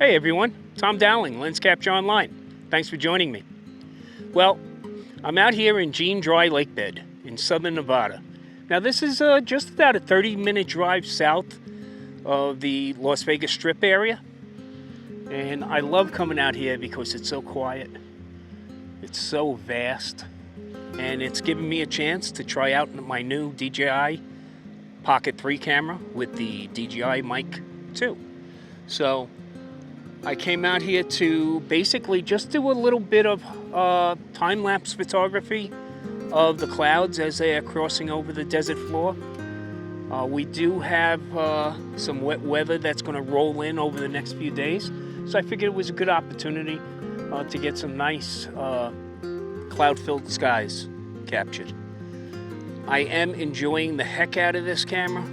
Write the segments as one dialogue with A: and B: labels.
A: Hey everyone, Tom Dowling, LensCaptureOnline. Thanks for joining me. Well, I'm out here in Jean Dry Lake Bed in southern Nevada. Now this is just about a 30-minute drive south of the Las Vegas Strip area. And I love coming out here because it's so quiet. It's so vast. And it's given me a chance to try out my new DJI Pocket 3 camera with the DJI Mic 2. So I came out here to basically just do a little bit of time-lapse photography of the clouds as they are crossing over the desert floor. We do have some wet weather that's going to roll in over the next few days, so I figured it was a good opportunity to get some nice cloud-filled skies captured. I am enjoying the heck out of this camera.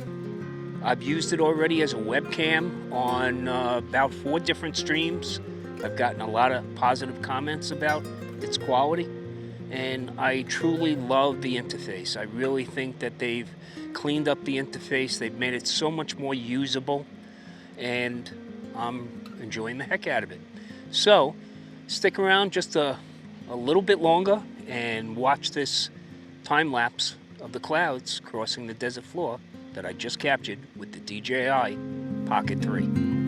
A: I've used it already as a webcam on about 4 different streams. I've gotten a lot of positive comments about its quality, and I truly love the interface. I really think that they've cleaned up the interface. They've made it so much more usable, and I'm enjoying the heck out of it. So stick around just a little bit longer and watch this time lapse of the clouds crossing the desert floor that I just captured with the DJI Pocket 3.